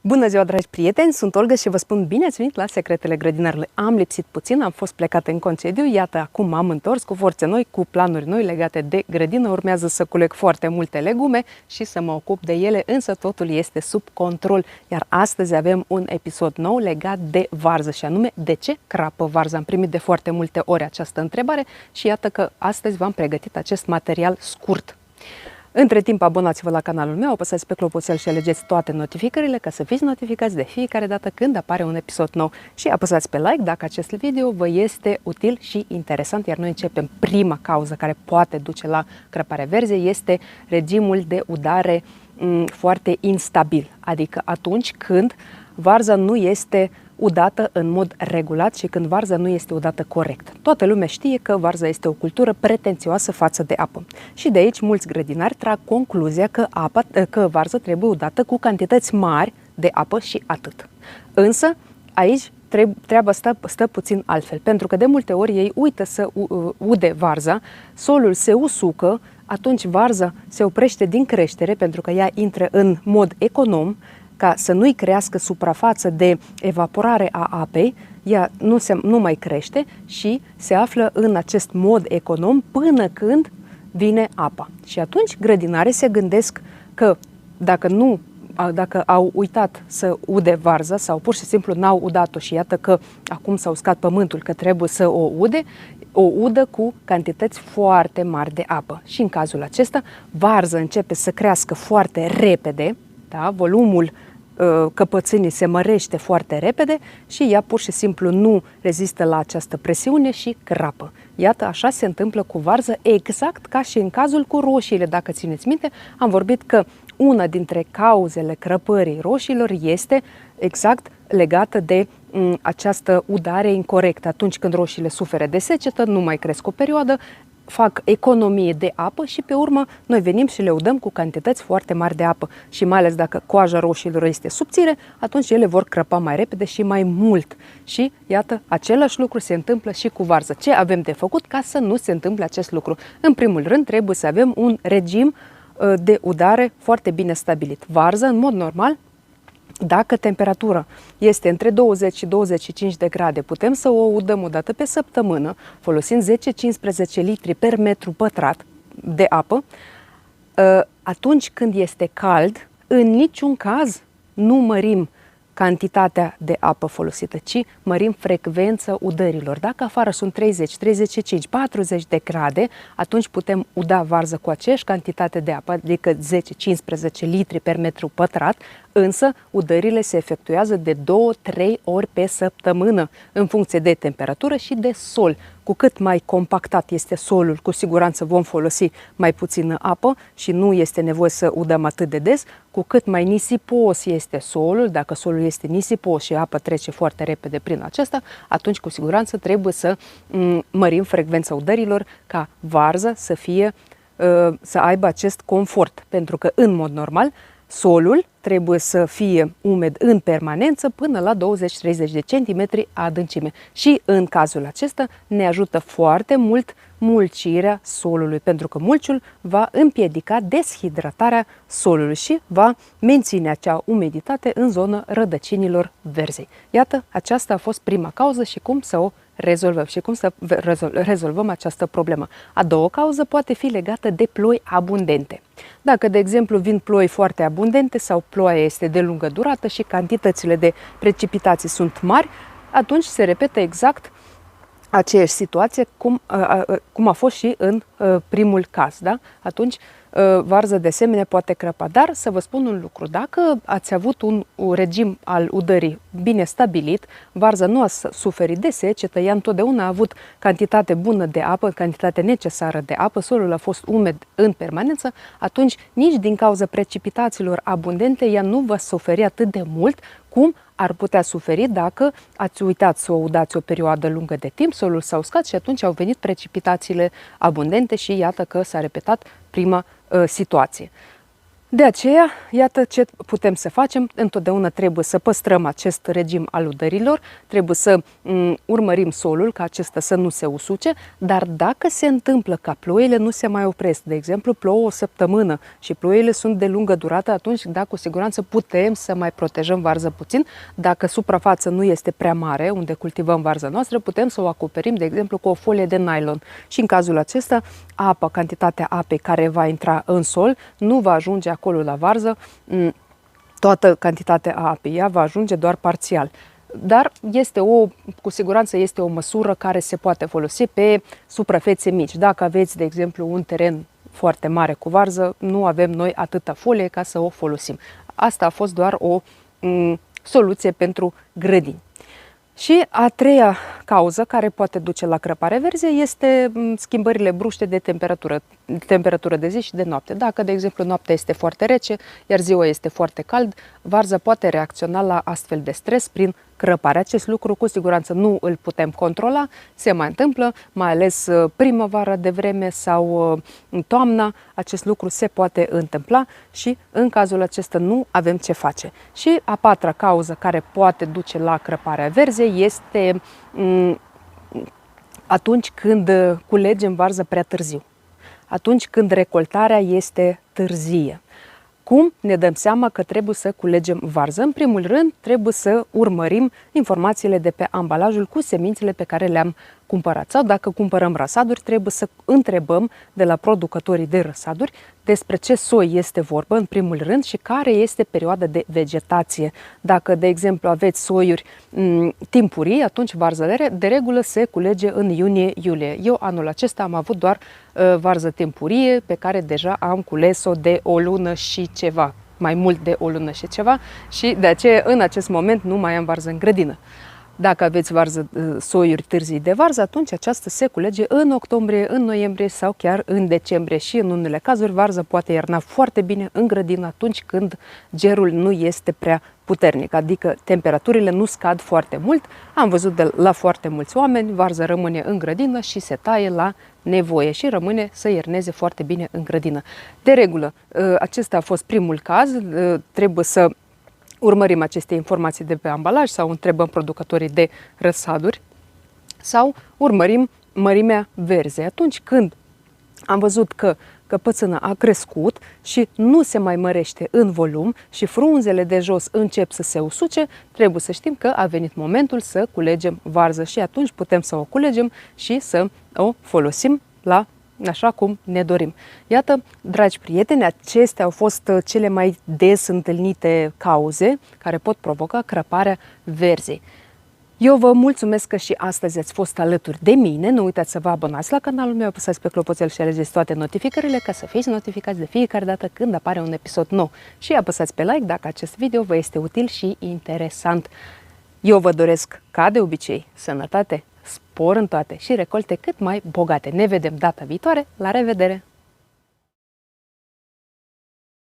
Bună ziua, dragi prieteni! Sunt Olga și vă spun bine ați venit la Secretele Grădinarului. Am lipsit puțin, am fost plecată în concediu, iată, acum m-am întors cu forțe noi, cu planuri noi legate de grădină. Urmează să culeg foarte multe legume și să mă ocup de ele, însă totul este sub control. Iar astăzi avem un episod nou legat de varză și anume, de ce crapă varza? Am primit de foarte multe ori această întrebare și iată că astăzi v-am pregătit acest material scurt. Între timp, abonați-vă la canalul meu, apăsați pe clopoțel și alegeți toate notificările ca să fiți notificați de fiecare dată când apare un episod nou. Și apăsați pe like dacă acest video vă este util și interesant. Iar noi începem. Prima cauză care poate duce la crăpare verze este regimul de udare foarte instabil. Adică atunci când varza nu este udată în mod regulat și când varza nu este udată corect. Toată lumea știe că varza este o cultură pretențioasă față de apă. Și de aici mulți grădinari trag concluzia că varza trebuie udată cu cantități mari de apă și atât. Însă aici treaba stă puțin altfel, pentru că de multe ori ei uită să ude varza, solul se usucă, atunci varza se oprește din creștere pentru că ea intră în mod econom, ca să nu-i crească suprafață de evaporare a apei, ea nu mai crește și se află în acest mod econom până când vine apa. Și atunci grădinarii se gândesc că dacă au uitat să ude varza sau pur și simplu n-au udat-o și iată că acum s-a uscat pământul că trebuie să o udă cu cantități foarte mari de apă. Și în cazul acesta, varza începe să crească foarte repede, da? Volumul căpățânii se mărește foarte repede și ea pur și simplu nu rezistă la această presiune și crapă. Iată, așa se întâmplă cu varză, exact ca și în cazul cu roșiile. Dacă țineți minte, am vorbit că una dintre cauzele crăpării roșiilor este exact legată de această udare incorrectă. Atunci când roșiile suferă de secetă, nu mai cresc o perioadă, fac economie de apă și pe urmă noi venim și le udăm cu cantități foarte mari de apă. Și mai ales dacă coaja roșiilor este subțire, atunci ele vor crăpa mai repede și mai mult. Și iată, același lucru se întâmplă și cu varză. Ce avem de făcut ca să nu se întâmple acest lucru? În primul rând, trebuie să avem un regim de udare foarte bine stabilit. Varza, în mod normal, dacă temperatura este între 20 și 25 de grade, putem să o udăm o dată pe săptămână, folosind 10-15 litri per metru pătrat de apă. Atunci când este cald, în niciun caz nu mărim cantitatea de apă folosită, ci mărim frecvența udărilor. Dacă afară sunt 30, 35, 40 de grade, atunci putem uda varză cu aceeași cantitate de apă, adică 10-15 litri per metru pătrat, însă udările se efectuează de 2-3 ori pe săptămână, în funcție de temperatură și de sol. Cu cât mai compactat este solul, cu siguranță vom folosi mai puțină apă și nu este nevoie să udăm atât de des. Cu cât mai nisipos este solul, dacă solul este nisipos și apa trece foarte repede prin acesta, atunci cu siguranță trebuie să mărim frecvența udărilor ca varza să aibă acest confort. Pentru că, în mod normal, solul trebuie să fie umed în permanență până la 20-30 de centimetri adâncime. Și în cazul acesta ne ajută foarte mult mulcirea solului, pentru că mulciul va împiedica deshidratarea solului și va menține acea umiditate în zona rădăcinilor verzei. Iată, aceasta a fost prima cauză și cum să o rezolvăm și cum să rezolvăm această problemă. A doua cauză poate fi legată de ploi abundente. Dacă, de exemplu, vin ploi foarte abundente sau ploaia este de lungă durată și cantitățile de precipitații sunt mari, atunci se repetă exact aceeași situație cum a fost și în primul caz. Da? Atunci varza de asemenea poate crăpa. Dar să vă spun un lucru, dacă ați avut un regim al udării bine stabilit, varza nu a suferit de secetă, ea întotdeauna a avut cantitate bună de apă, cantitate necesară de apă, solul a fost umed în permanență, atunci nici din cauza precipitațiilor abundente ea nu va suferi atât de mult cum ar putea suferi dacă ați uitat să o udați o perioadă lungă de timp, solul s-a uscat și atunci au venit precipitațiile abundente și iată că s-a repetat prima situație. De aceea, iată ce putem să facem. Întotdeauna trebuie să păstrăm acest regim al udărilor, trebuie să urmărim solul ca acesta să nu se usuce, dar dacă se întâmplă ca ploile nu se mai opresc, de exemplu plouă o săptămână și ploile sunt de lungă durată, atunci da, cu siguranță putem să mai protejăm varza puțin. Dacă suprafața nu este prea mare, unde cultivăm varza noastră, putem să o acoperim, de exemplu, cu o folie de nylon. Și în cazul acesta, cantitatea apei care va intra în sol nu va ajunge acolo la varză toată cantitatea apei, ea va ajunge doar parțial. Dar cu siguranță este o măsură care se poate folosi pe suprafețe mici. Dacă aveți, de exemplu, un teren foarte mare cu varză, nu avem noi atâta folie ca să o folosim. Asta a fost doar o soluție pentru grădini. Și a treia cauză care poate duce la crăpare verze este schimbările bruște de temperatură de zi și de noapte. Dacă, de exemplu, noaptea este foarte rece, iar ziua este foarte cald, varza poate reacționa la astfel de stres prin crăpare. Acest lucru cu siguranță nu îl putem controla, se mai întâmplă, mai ales primăvara de vreme sau în toamna, acest lucru se poate întâmpla și în cazul acesta nu avem ce face. Și a patra cauză care poate duce la crăparea verzei este atunci când culegem varză prea târziu, atunci când recoltarea este târzie. Cum ne dăm seama că trebuie să culegem varză? În primul rând, trebuie să urmărim informațiile de pe ambalajul cu semințele pe care le-am cumpărat. Sau dacă cumpărăm răsaduri, trebuie să întrebăm de la producătorii de răsaduri despre ce soi este vorba, în primul rând, și care este perioada de vegetație. Dacă, de exemplu, aveți soiuri timpurii, atunci varza de regulă se culege în iunie-iulie. Eu anul acesta am avut doar varză timpurie pe care deja am cules-o de o lună și ceva, mai mult de o lună și ceva, și de aceea în acest moment nu mai am varză în grădină. Dacă aveți soiuri târzii de varză, atunci aceasta se culege în octombrie, în noiembrie sau chiar în decembrie și în unele cazuri varza poate ierna foarte bine în grădină atunci când gerul nu este prea puternic, adică temperaturile nu scad foarte mult. Am văzut la foarte mulți oameni, varza rămâne în grădină și se taie la nevoie și rămâne să ierneze foarte bine în grădină. De regulă, acesta a fost primul caz, trebuie să urmărim aceste informații de pe ambalaj sau întrebăm producătorii de răsaduri sau urmărim mărimea verzei. Atunci când am văzut că căpățâna a crescut și nu se mai mărește în volum și frunzele de jos încep să se usuce, trebuie să știm că a venit momentul să culegem varză și atunci putem să o culegem și să o folosim așa cum ne dorim. Iată, dragi prieteni, acestea au fost cele mai des întâlnite cauze care pot provoca crăparea verzei. Eu vă mulțumesc că și astăzi ați fost alături de mine. Nu uitați să vă abonați la canalul meu, apăsați pe clopoțel și alegeți toate notificările ca să fiți notificați de fiecare dată când apare un episod nou. Și apăsați pe like dacă acest video vă este util și interesant. Eu vă doresc, ca de obicei, sănătate, spor în toate și recolte cât mai bogate. Ne vedem data viitoare. La revedere!